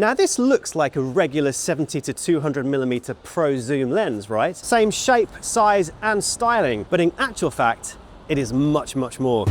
Now this looks like a regular 50-200mm Pro Zoom lens, right? Same shape, size and styling, but in actual fact, it is much, much more.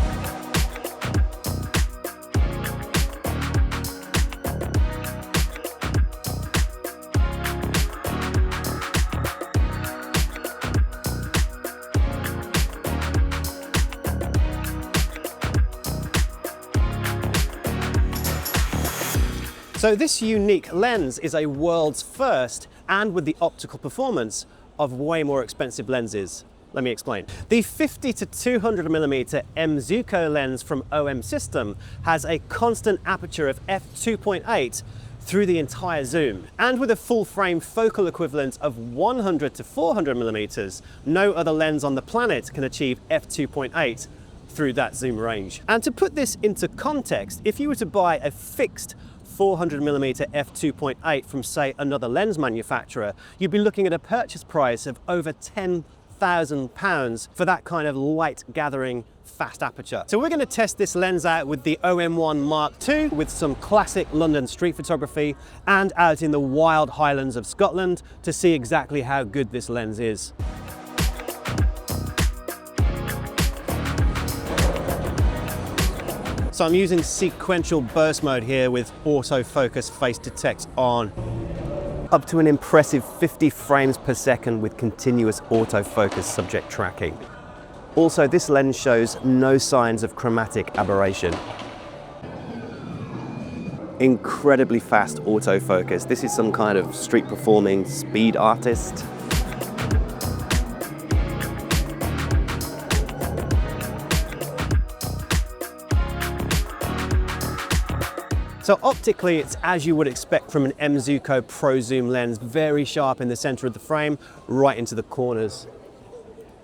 So this unique lens is a world's first, and with the optical performance of way more expensive lenses. Let me explain. The 50-200mm M.Zuiko lens from OM System has a constant aperture of f2.8 through the entire zoom. And with a full frame focal equivalent of 100-400mm, no other lens on the planet can achieve f2.8 through that zoom range. And to put this into context, if you were to buy a fixed 400mm f2.8 from, say, another lens manufacturer, you'd be looking at a purchase price of over £10,000 for that kind of light gathering fast aperture. So we're going to test this lens out with the OM1 Mark II with some classic London street photography and out in the wild highlands of Scotland to see exactly how good this lens is. So I'm using sequential burst mode here with autofocus face detect on. Up to an impressive 50 frames per second with continuous autofocus subject tracking. Also, this lens shows no signs of chromatic aberration. Incredibly fast autofocus. This is some kind of street performing speed artist. So optically, it's as you would expect from an M.Zuiko Pro Zoom lens, very sharp in the center of the frame, right into the corners.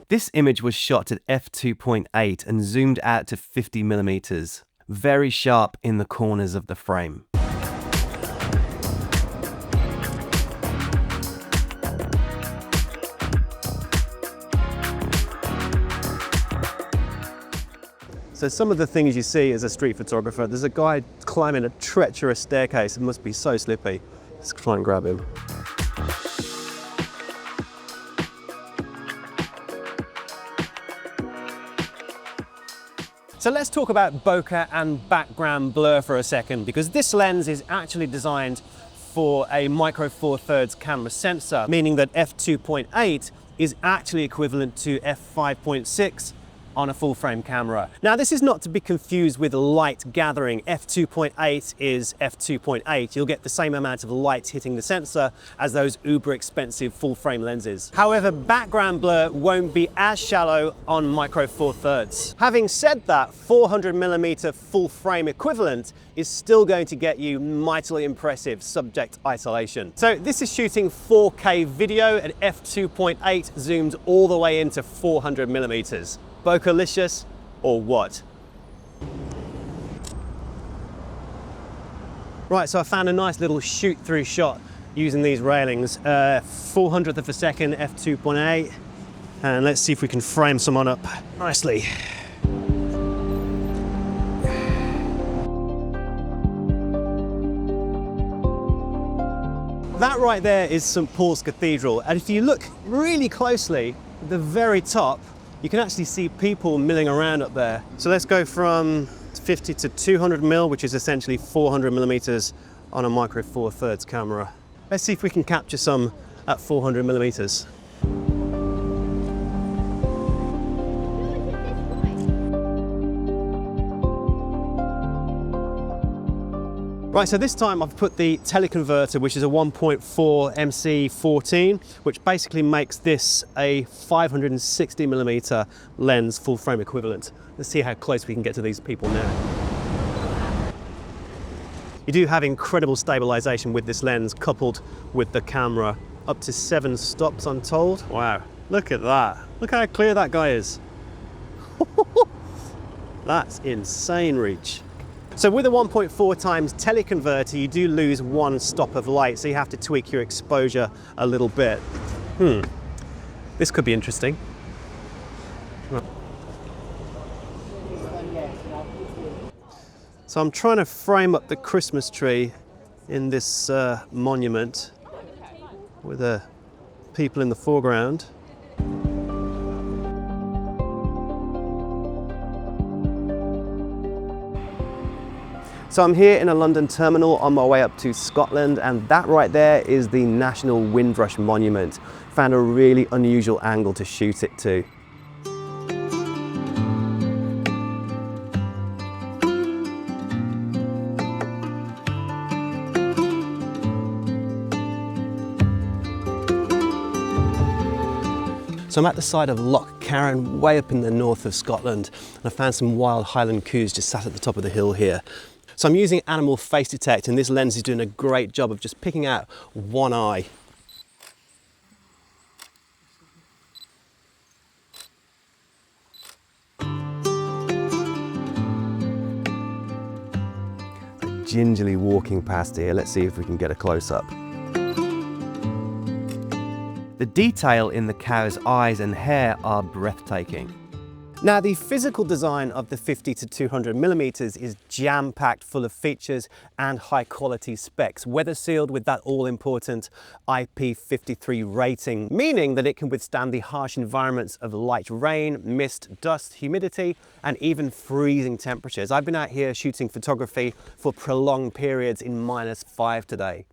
This image was shot at f2.8 and zoomed out to 50mm, very sharp in the corners of the frame. So some of the things you see as a street photographer, there's a guy climbing a treacherous staircase. It must be so slippy. Let's try and grab him. So let's talk about bokeh and background blur for a second, because this lens is actually designed for a micro four thirds camera sensor, meaning that f2.8 is actually equivalent to f5.6 on a full frame camera. Now this is not to be confused with light gathering. f2.8 is f2.8. You'll get the same amount of light hitting the sensor as those uber expensive full frame lenses. However, background blur won't be as shallow on micro four thirds. Having said that, 400mm full frame equivalent is still going to get you mightily impressive subject isolation. So this is shooting 4K video at f2.8 zoomed all the way into 400mm. Bokeh-licious or what? Right, so I found a nice little shoot-through shot using these railings. 400th of a second, f2.8. And let's see if we can frame someone up nicely. That right there is St. Paul's Cathedral. And if you look really closely, at the very top, you can actually see people milling around up there. So let's go from 50-200mm, which is essentially 400mm on a micro four thirds camera. Let's see if we can capture some at 400mm. Right, so this time I've put the teleconverter, which is a 1.4 MC14, which basically makes this a 560mm lens full frame equivalent. Let's see how close we can get to these people now. You do have incredible stabilization with this lens coupled with the camera. Up to 7 stops, I'm told. Wow, look at that. Look how clear that guy is. That's insane reach. So with a 1.4 times teleconverter, you do lose 1 stop of light, so you have to tweak your exposure a little bit. This could be interesting. So I'm trying to frame up the Christmas tree in this monument with the people in the foreground. So I'm here in a London terminal on my way up to Scotland, and that right there is the National Windrush Monument. Found a really unusual angle to shoot it to. So I'm at the side of Loch Carron, way up in the north of Scotland, and I found some wild Highland coos just sat at the top of the hill here. So I'm using animal face detect, and this lens is doing a great job of just picking out one eye. Gingerly walking past here. Let's see if we can get a close-up. The detail in the cow's eyes and hair are breathtaking. Now, the physical design of the 50-200mm is jam-packed full of features and high-quality specs, weather-sealed with that all-important IP53 rating, meaning that it can withstand the harsh environments of light rain, mist, dust, humidity, and even freezing temperatures. I've been out here shooting photography for prolonged periods in -5 today.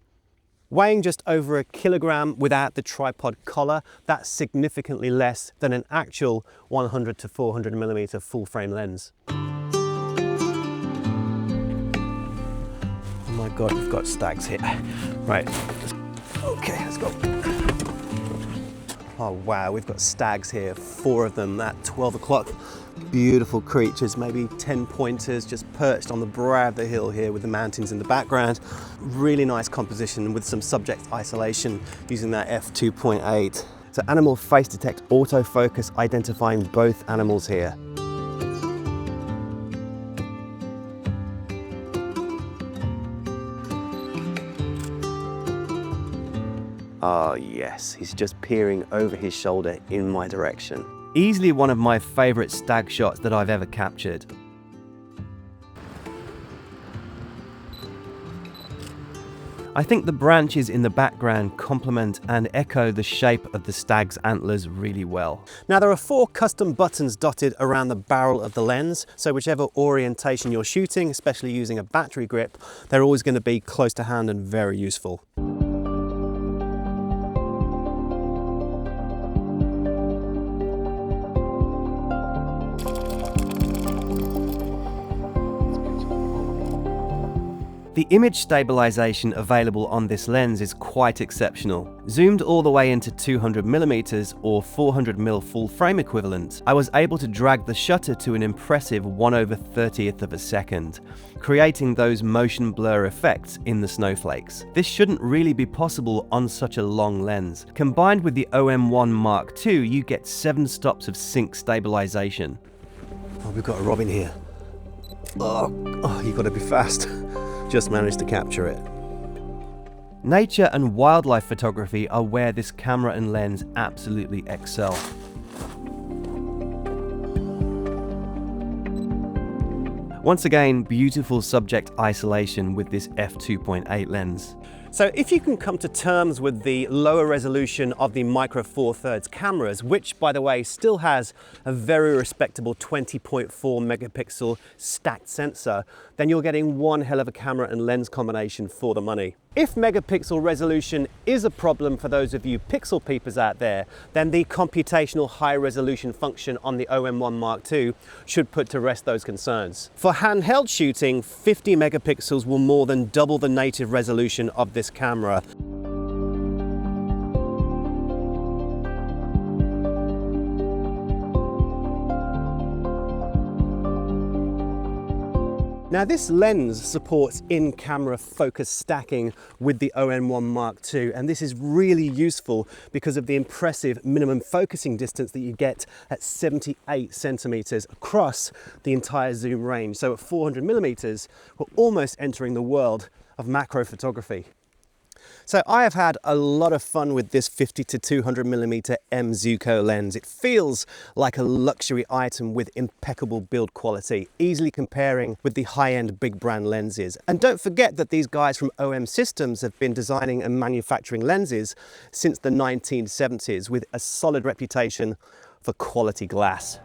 Weighing just over a kilogram without the tripod collar, that's significantly less than an actual 100-400mm full-frame lens. Oh my God, we've got stags here. Right, okay, let's go. Oh wow, we've got stags here, 4 of them at 12 o'clock. Beautiful creatures, maybe 10 pointers just perched on the brow of the hill here with the mountains in the background. Really nice composition with some subject isolation using that f2.8. So animal face detect autofocus identifying both animals here. Oh yes, he's just peering over his shoulder in my direction. Easily one of my favourite stag shots that I've ever captured. I think the branches in the background complement and echo the shape of the stag's antlers really well. Now there are 4 custom buttons dotted around the barrel of the lens, so whichever orientation you're shooting, especially using a battery grip, they're always going to be close to hand and very useful. The image stabilization available on this lens is quite exceptional. Zoomed all the way into 200mm or 400mm full frame equivalent, I was able to drag the shutter to an impressive 1/30th of a second, creating those motion blur effects in the snowflakes. This shouldn't really be possible on such a long lens. Combined with the OM1 Mark II, you get 7 stops of sync stabilization. Oh, we've got a robin here. Oh, you've got to be fast. Just managed to capture it. Nature and wildlife photography are where this camera and lens absolutely excel. Once again, beautiful subject isolation with this f2.8 lens. So if you can come to terms with the lower resolution of the Micro Four Thirds cameras, which by the way still has a very respectable 20.4 megapixel stacked sensor, then you're getting one hell of a camera and lens combination for the money. If megapixel resolution is a problem for those of you pixel peepers out there, then the computational high resolution function on the OM1 Mark II should put to rest those concerns. For handheld shooting, 50 megapixels will more than double the native resolution of this camera. Now this lens supports in-camera focus stacking with the OM1 Mark II, and this is really useful because of the impressive minimum focusing distance that you get at 78 centimeters across the entire zoom range. So at 400 millimeters, we're almost entering the world of macro photography. So I have had a lot of fun with this 50-200mm M.Zuiko lens. It feels like a luxury item with impeccable build quality, easily comparing with the high-end big brand lenses. And don't forget that these guys from OM Systems have been designing and manufacturing lenses since the 1970s with a solid reputation for quality glass.